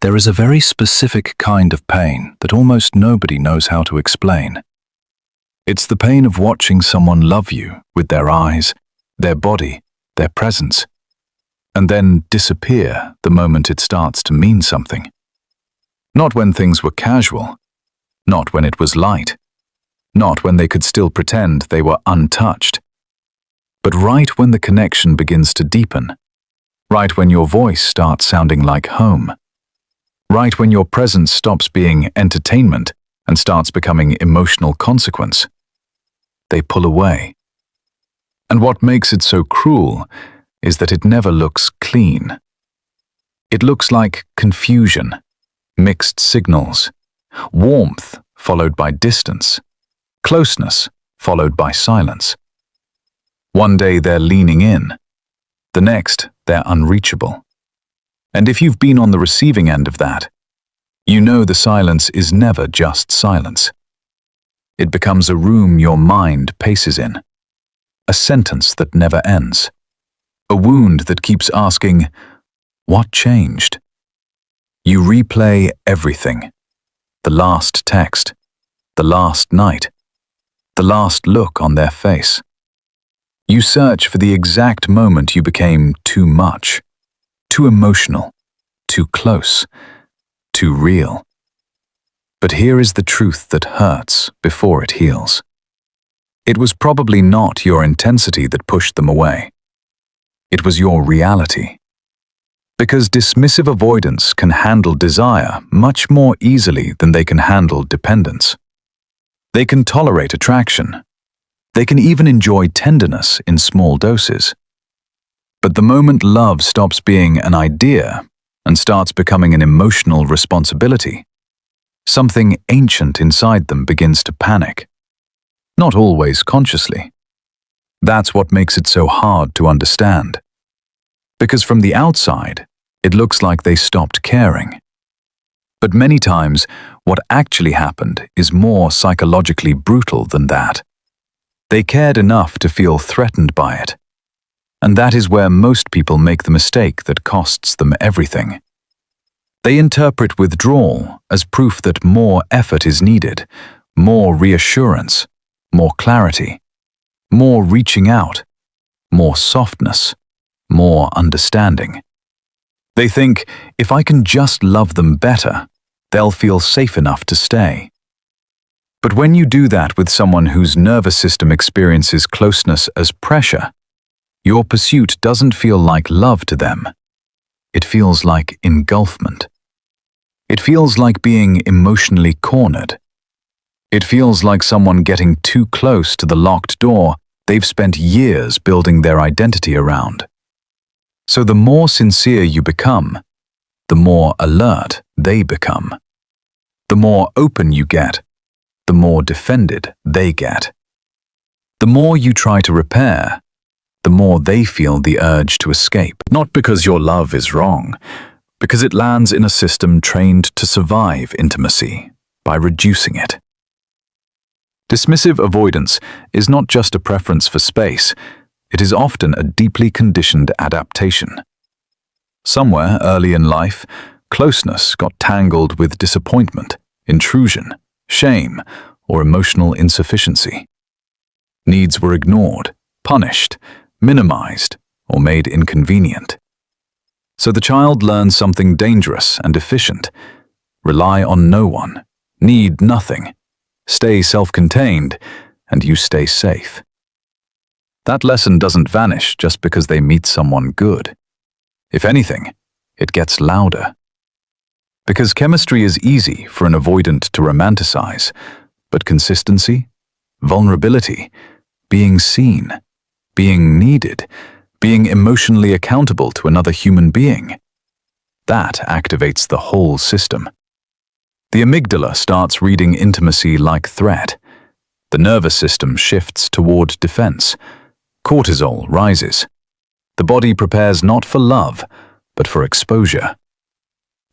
There is a very specific kind of pain that almost nobody knows how to explain. It's the pain of watching someone love you with their eyes, their body, their presence, and then disappear the moment it starts to mean something. Not when things were casual, not when it was light, not when they could still pretend they were untouched, but right when the connection begins to deepen, right when your voice starts sounding like home, right when your presence stops being entertainment and starts becoming emotional consequence. They pull away. And what makes it so cruel is that it never looks clean. It looks like confusion, mixed signals, warmth followed by distance, closeness followed by silence. One day they're leaning in, the next they're unreachable. And if you've been on the receiving end of that, you know the silence is never just silence. It becomes a room your mind paces in, a sentence that never ends, a wound that keeps asking, what changed? You replay everything, the last text, the last night, the last look on their face. You search for the exact moment you became too much, too emotional, too close, too real. But here is the truth that hurts before it heals. It was probably not your intensity that pushed them away. It was your reality. Because dismissive avoidants can handle desire much more easily than they can handle dependence. They can tolerate attraction. They can even enjoy tenderness in small doses. But the moment love stops being an idea and starts becoming an emotional responsibility, something ancient inside them begins to panic. Not always consciously. That's what makes it so hard to understand. Because from the outside, it looks like they stopped caring. But many times, what actually happened is more psychologically brutal than that. They cared enough to feel threatened by it. And that is where most people make the mistake that costs them everything. They interpret withdrawal as proof that more effort is needed, more reassurance, more clarity, more reaching out, more softness, more understanding. They think, if I can just love them better, they'll feel safe enough to stay. But when you do that with someone whose nervous system experiences closeness as pressure, your pursuit doesn't feel like love to them. It feels like engulfment. It feels like being emotionally cornered. It feels like someone getting too close to the locked door they've spent years building their identity around. So the more sincere you become, the more alert they become. The more open you get, the more defended they get. The more you try to repair, the more they feel the urge to escape. Not because your love is wrong, because it lands in a system trained to survive intimacy by reducing it. Dismissive avoidance is not just a preference for space, it is often a deeply conditioned adaptation. Somewhere early in life, closeness got tangled with disappointment, intrusion, shame, or emotional insufficiency. Needs were ignored, punished, minimized, or made inconvenient. So the child learns something dangerous and efficient. Rely on no one, need nothing, stay self-contained, and you stay safe. That lesson doesn't vanish just because they meet someone good. If anything, it gets louder. Because chemistry is easy for an avoidant to romanticize, but consistency, vulnerability, being seen, being needed, being emotionally accountable to another human being, that activates the whole system. The amygdala starts reading intimacy like threat. The nervous system shifts toward defense. Cortisol rises. The body prepares not for love, but for exposure.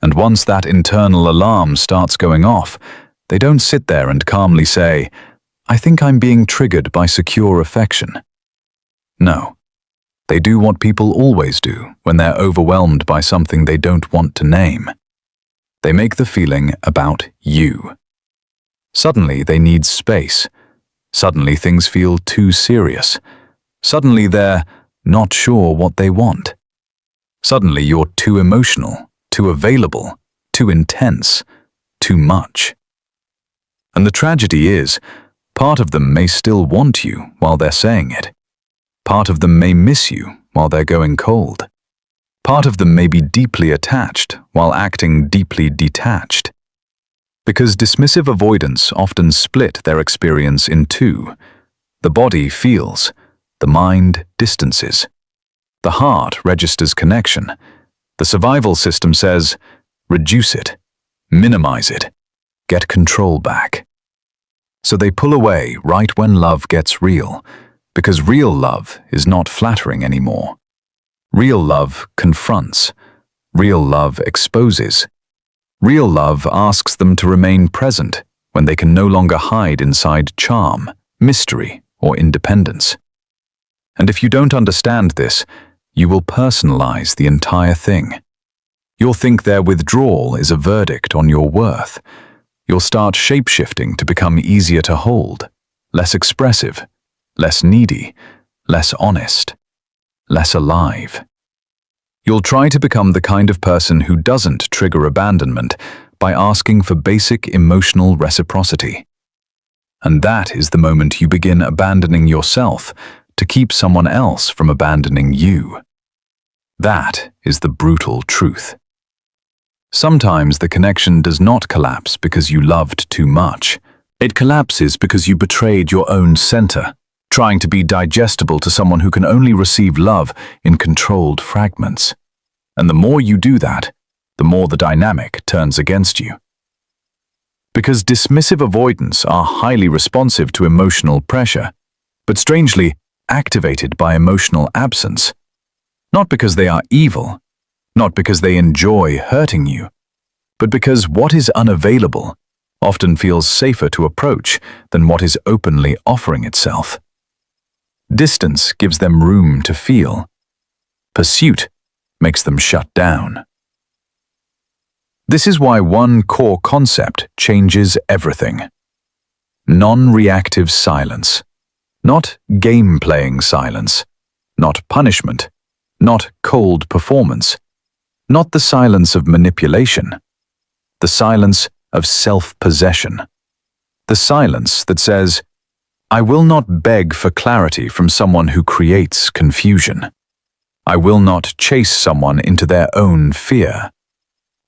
And once that internal alarm starts going off, they don't sit there and calmly say, I think I'm being triggered by secure affection. No. They do what people always do when they're overwhelmed by something they don't want to name. They make the feeling about you. Suddenly they need space. Suddenly things feel too serious. Suddenly they're not sure what they want. Suddenly you're too emotional, too available, too intense, too much. And the tragedy is, part of them may still want you while they're saying it. Part of them may miss you while they're going cold. Part of them may be deeply attached while acting deeply detached. Because dismissive avoidants often split their experience in two. The body feels, the mind distances. The heart registers connection. The survival system says, reduce it, minimize it, get control back. So they pull away right when love gets real, because real love is not flattering anymore. Real love confronts. Real love exposes. Real love asks them to remain present when they can no longer hide inside charm, mystery, or independence. And if you don't understand this, you will personalize the entire thing. You'll think their withdrawal is a verdict on your worth. You'll start shape-shifting to become easier to hold, less expressive, less needy, less honest, less alive. You'll try to become the kind of person who doesn't trigger abandonment by asking for basic emotional reciprocity. And that is the moment you begin abandoning yourself to keep someone else from abandoning you. That is the brutal truth. Sometimes the connection does not collapse because you loved too much. It collapses because you betrayed your own center, trying to be digestible to someone who can only receive love in controlled fragments. And the more you do that, the more the dynamic turns against you. Because dismissive avoidants are highly responsive to emotional pressure, but strangely activated by emotional absence. Not because they are evil, not because they enjoy hurting you, but because what is unavailable often feels safer to approach than what is openly offering itself. Distance gives them room to feel. Pursuit makes them shut down. This is why one core concept changes everything. Non-reactive silence. Not game-playing silence. Not punishment. Not cold performance. Not the silence of manipulation. The silence of self-possession. The silence that says, I will not beg for clarity from someone who creates confusion. I will not chase someone into their own fear.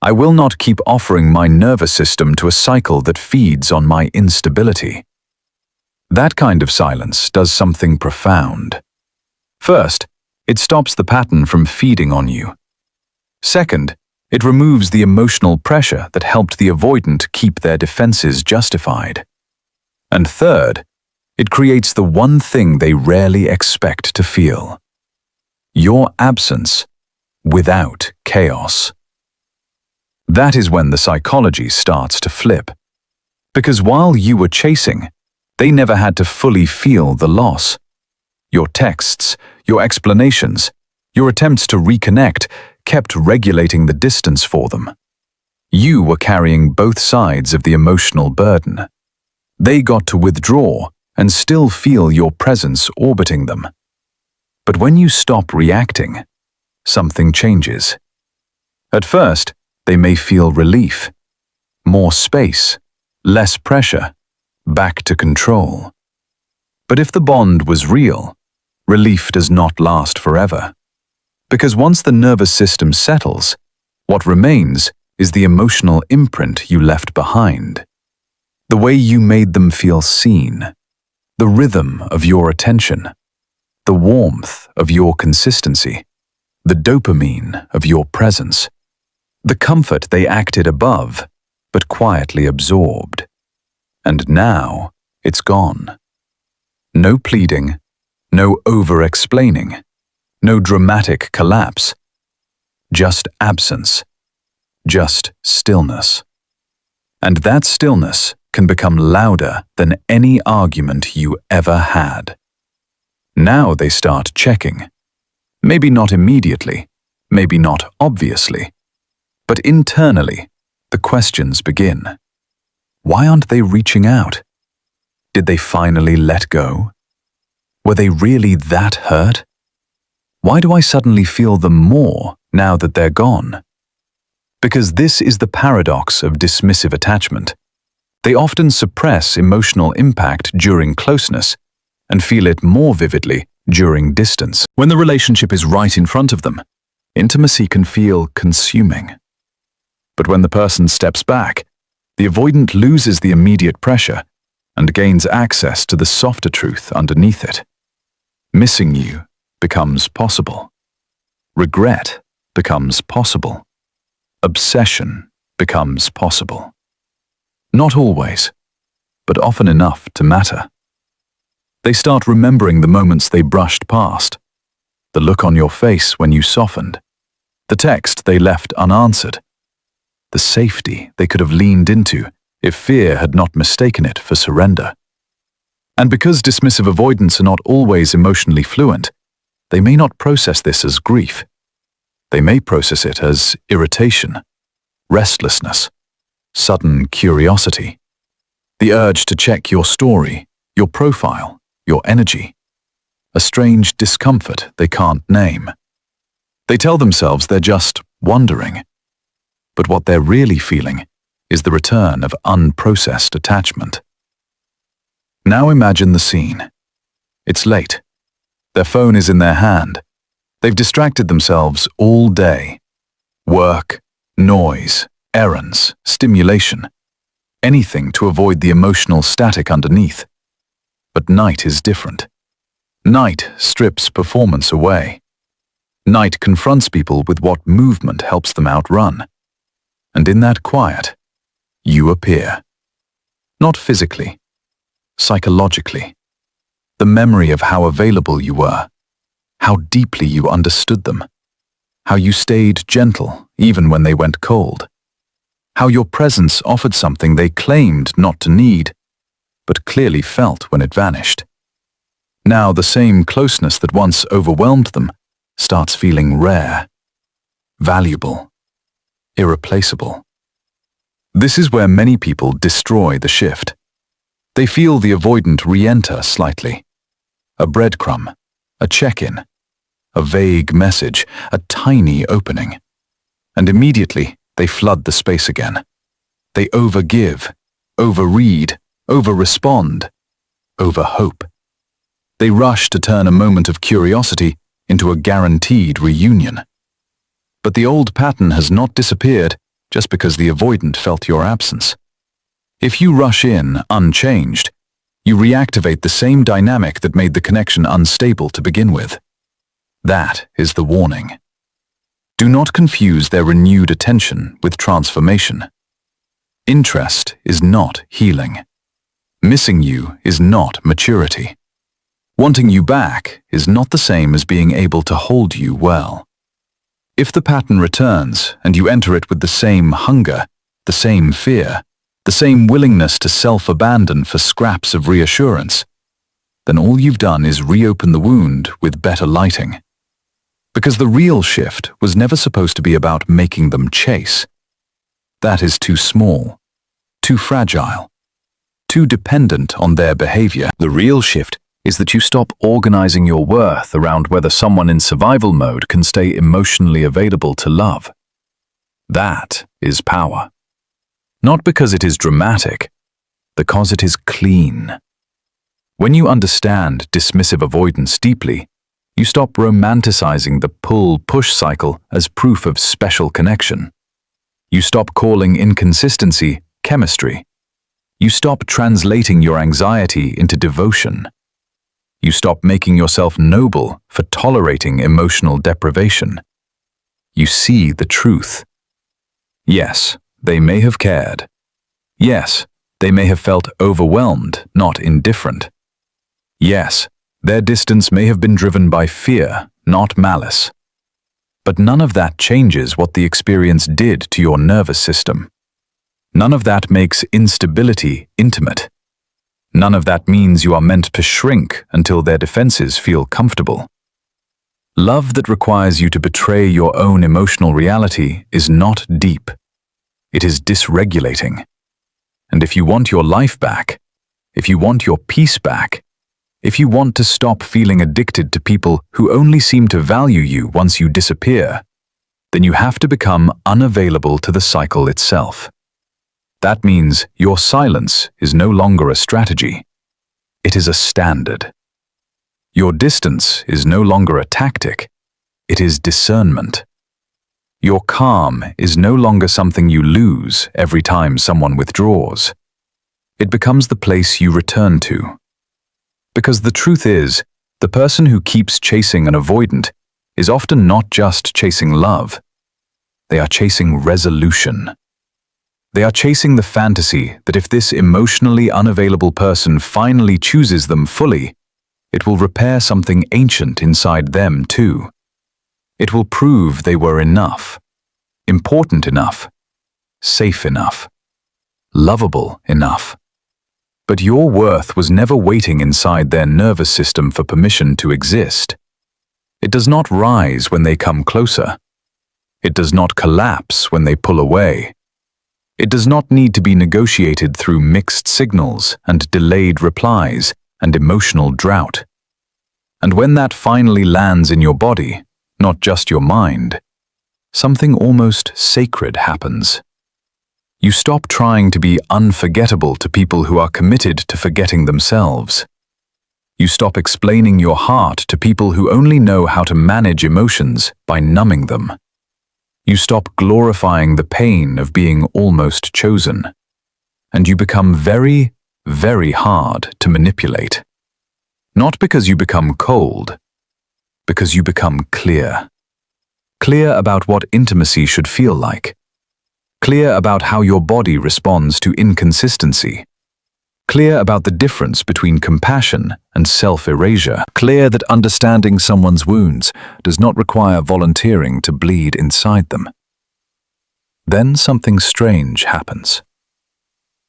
I will not keep offering my nervous system to a cycle that feeds on my instability. That kind of silence does something profound. First, it stops the pattern from feeding on you. Second, it removes the emotional pressure that helped the avoidant keep their defenses justified. And third, it creates the one thing they rarely expect to feel. Your absence without chaos. That is when the psychology starts to flip. Because while you were chasing, they never had to fully feel the loss. Your texts, your explanations, your attempts to reconnect kept regulating the distance for them. You were carrying both sides of the emotional burden. They got to withdraw and still feel your presence orbiting them. But when you stop reacting, something changes. At first, they may feel relief, more space, less pressure, back to control. But if the bond was real, relief does not last forever. Because once the nervous system settles, what remains is the emotional imprint you left behind. The way you made them feel seen, the rhythm of your attention, the warmth of your consistency, the dopamine of your presence, the comfort they acted above, but quietly absorbed. And now it's gone. No pleading, no over-explaining, no dramatic collapse. Just absence, just stillness. And that stillness can become louder than any argument you ever had. Now they start checking. Maybe not immediately, maybe not obviously, but internally, the questions begin. Why aren't they reaching out? Did they finally let go? Were they really that hurt? Why do I suddenly feel them more now that they're gone? Because this is the paradox of dismissive attachment. They often suppress emotional impact during closeness and feel it more vividly during distance. When the relationship is right in front of them, intimacy can feel consuming. But when the person steps back, the avoidant loses the immediate pressure and gains access to the softer truth underneath it. Missing you becomes possible. Regret becomes possible. Obsession becomes possible. Not always, but often enough to matter. They start remembering the moments they brushed past, the look on your face when you softened, the text they left unanswered, the safety they could have leaned into if fear had not mistaken it for surrender. And because dismissive avoidants are not always emotionally fluent, they may not process this as grief. They may process it as irritation, restlessness, sudden curiosity, the urge to check your story, your profile, your energy, a strange discomfort they can't name. They tell themselves they're just wondering, but what they're really feeling is the return of unprocessed attachment. Now imagine the scene. It's late. Their phone is in their hand. They've distracted themselves all day. Work, noise, errands, stimulation. Anything to avoid the emotional static underneath. But night is different. Night strips performance away. Night confronts people with what movement helps them outrun. And in that quiet, you appear. Not physically, psychologically. The memory of how available you were, how deeply you understood them, how you stayed gentle even when they went cold, how your presence offered something they claimed not to need, but clearly felt when it vanished. Now the same closeness that once overwhelmed them starts feeling rare, valuable, irreplaceable. This is where many people destroy the shift. They feel the avoidant re-enter slightly. A breadcrumb, a check-in, a vague message, a tiny opening. And immediately they flood the space again. They overgive, overread, over-respond, over-hope. They rush to turn a moment of curiosity into a guaranteed reunion. But the old pattern has not disappeared just because the avoidant felt your absence. If you rush in unchanged, you reactivate the same dynamic that made the connection unstable to begin with. That is the warning. Do not confuse their renewed attention with transformation. Interest is not healing. Missing you is not maturity. Wanting you back is not the same as being able to hold you well. If the pattern returns and you enter it with the same hunger, the same fear, the same willingness to self-abandon for scraps of reassurance, then all you've done is reopen the wound with better lighting. Because the real shift was never supposed to be about making them chase. That is too small, too fragile, too dependent on their behavior. The real shift is that you stop organizing your worth around whether someone in survival mode can stay emotionally available to love. That is power. Not because it is dramatic, because it is clean. When you understand dismissive avoidance deeply, you stop romanticizing the pull-push cycle as proof of special connection. You stop calling inconsistency chemistry. You stop translating your anxiety into devotion. You stop making yourself noble for tolerating emotional deprivation. You see the truth. Yes, they may have cared. Yes, they may have felt overwhelmed, not indifferent. Yes, their distance may have been driven by fear, not malice. But none of that changes what the experience did to your nervous system. None of that makes instability intimate. None of that means you are meant to shrink until their defenses feel comfortable. Love that requires you to betray your own emotional reality is not deep. It is dysregulating. And if you want your life back, if you want your peace back, if you want to stop feeling addicted to people who only seem to value you once you disappear, then you have to become unavailable to the cycle itself. That means your silence is no longer a strategy. It is a standard. Your distance is no longer a tactic. It is discernment. Your calm is no longer something you lose every time someone withdraws. It becomes the place you return to. Because the truth is, the person who keeps chasing an avoidant is often not just chasing love. They are chasing resolution. They are chasing the fantasy that if this emotionally unavailable person finally chooses them fully, it will repair something ancient inside them too. It will prove they were enough, important enough, safe enough, lovable enough. But your worth was never waiting inside their nervous system for permission to exist. It does not rise when they come closer. It does not collapse when they pull away. It does not need to be negotiated through mixed signals and delayed replies and emotional drought. And when that finally lands in your body, not just your mind, something almost sacred happens. You stop trying to be unforgettable to people who are committed to forgetting themselves. You stop explaining your heart to people who only know how to manage emotions by numbing them. You stop glorifying the pain of being almost chosen. And you become very, very hard to manipulate. Not because you become cold, because you become clear. Clear about what intimacy should feel like. Clear about how your body responds to inconsistency. Clear about the difference between compassion and self-erasure. Clear that understanding someone's wounds does not require volunteering to bleed inside them. Then something strange happens.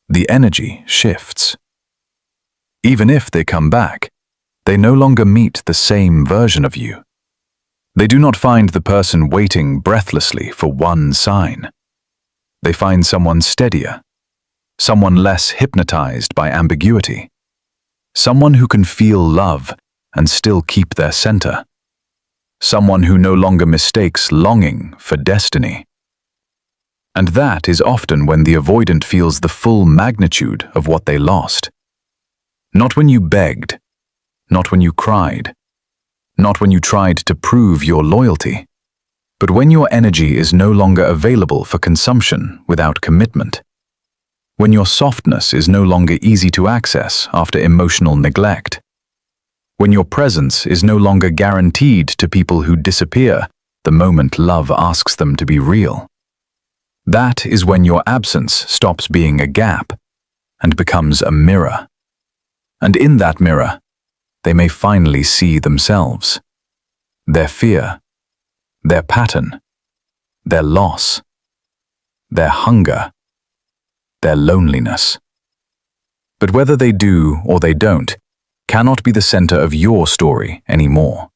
The energy shifts. Even if they come back, they no longer meet the same version of you. They do not find the person waiting breathlessly for one sign. They find someone steadier, someone less hypnotized by ambiguity, someone who can feel love and still keep their center, someone who no longer mistakes longing for destiny. And that is often when the avoidant feels the full magnitude of what they lost. Not when you begged, not when you cried, not when you tried to prove your loyalty, but when your energy is no longer available for consumption without commitment. When your softness is no longer easy to access after emotional neglect. When your presence is no longer guaranteed to people who disappear the moment love asks them to be real. That is when your absence stops being a gap and becomes a mirror. And in that mirror, they may finally see themselves, their fear, their pattern, their loss, their hunger, their loneliness. But whether they do or they don't cannot be the center of your story anymore.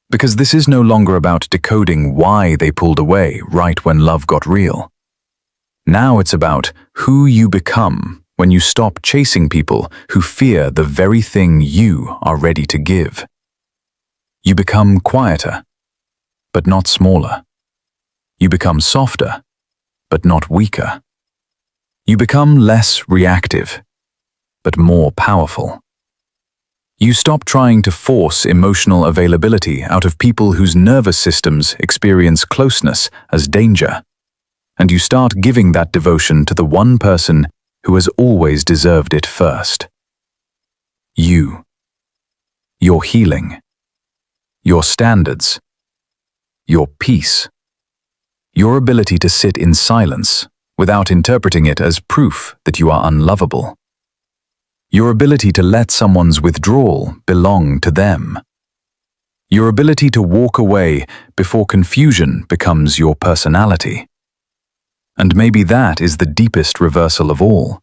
Because this is no longer about decoding why they pulled away right when love got real. Now it's about who you become when you stop chasing people who fear the very thing you are ready to give. You become quieter, but not smaller. You become softer, but not weaker. You become less reactive, but more powerful. You stop trying to force emotional availability out of people whose nervous systems experience closeness as danger, and you start giving that devotion to the one person who has always deserved it first. You. Your healing. Your standards. Your peace. Your ability to sit in silence without interpreting it as proof that you are unlovable. Your ability to let someone's withdrawal belong to them. Your ability to walk away before confusion becomes your personality. And maybe that is the deepest reversal of all.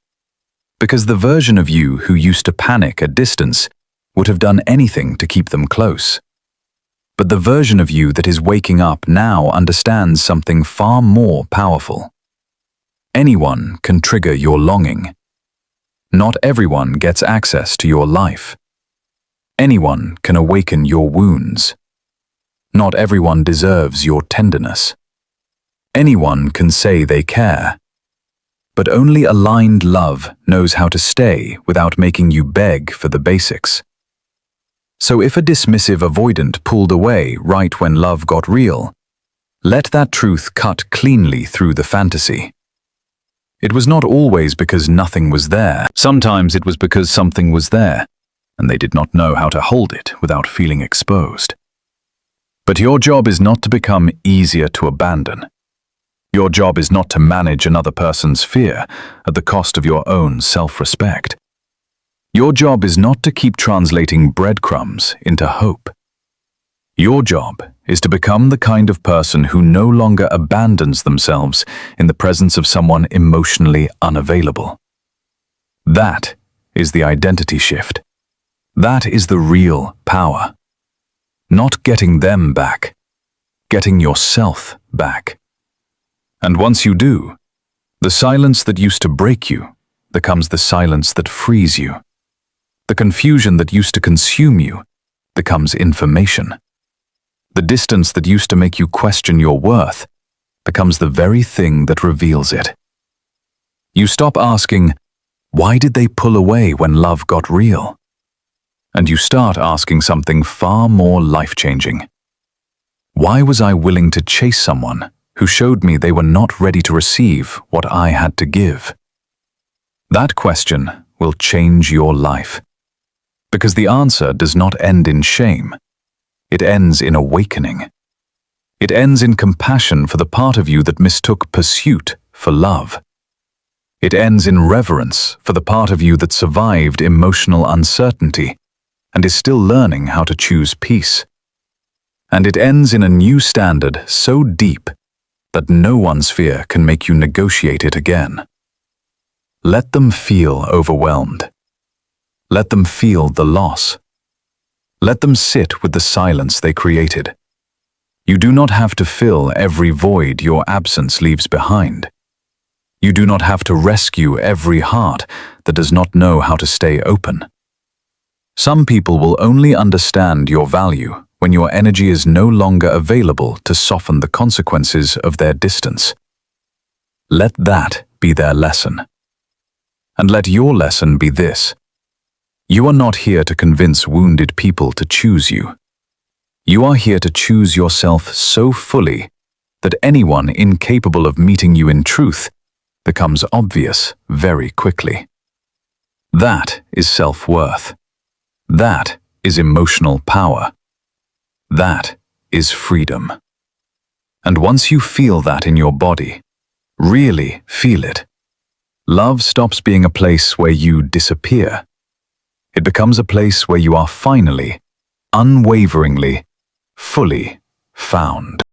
Because the version of you who used to panic at distance would have done anything to keep them close. But the version of you that is waking up now understands something far more powerful. Anyone can trigger your longing. Not everyone gets access to your life. Anyone can awaken your wounds. Not everyone deserves your tenderness. Anyone can say they care. But only aligned love knows how to stay without making you beg for the basics. So if a dismissive avoidant pulled away right when love got real, let that truth cut cleanly through the fantasy. It was not always because nothing was there. Sometimes it was because something was there, and they did not know how to hold it without feeling exposed. But your job is not to become easier to abandon. Your job is not to manage another person's fear at the cost of your own self-respect. Your job is not to keep translating breadcrumbs into hope. Your job is to become the kind of person who no longer abandons themselves in the presence of someone emotionally unavailable. That is the identity shift. That is the real power. Not getting them back, getting yourself back. And once you do, the silence that used to break you becomes the silence that frees you. The confusion that used to consume you becomes information. The distance that used to make you question your worth becomes the very thing that reveals it. You stop asking, why did they pull away when love got real? And you start asking something far more life-changing. Why was I willing to chase someone who showed me they were not ready to receive what I had to give? That question will change your life. Because the answer does not end in shame. It ends in awakening. It ends in compassion for the part of you that mistook pursuit for love. It ends in reverence for the part of you that survived emotional uncertainty and is still learning how to choose peace. And it ends in a new standard so deep that no one's fear can make you negotiate it again. Let them feel overwhelmed. Let them feel the loss. Let them sit with the silence they created. You do not have to fill every void your absence leaves behind. You do not have to rescue every heart that does not know how to stay open. Some people will only understand your value when your energy is no longer available to soften the consequences of their distance. Let that be their lesson. And let your lesson be this. You are not here to convince wounded people to choose you. You are here to choose yourself so fully that anyone incapable of meeting you in truth becomes obvious very quickly. That is self-worth. That is emotional power. That is freedom. And once you feel that in your body, really feel it, love stops being a place where you disappear. It becomes a place where you are finally, unwaveringly, fully found.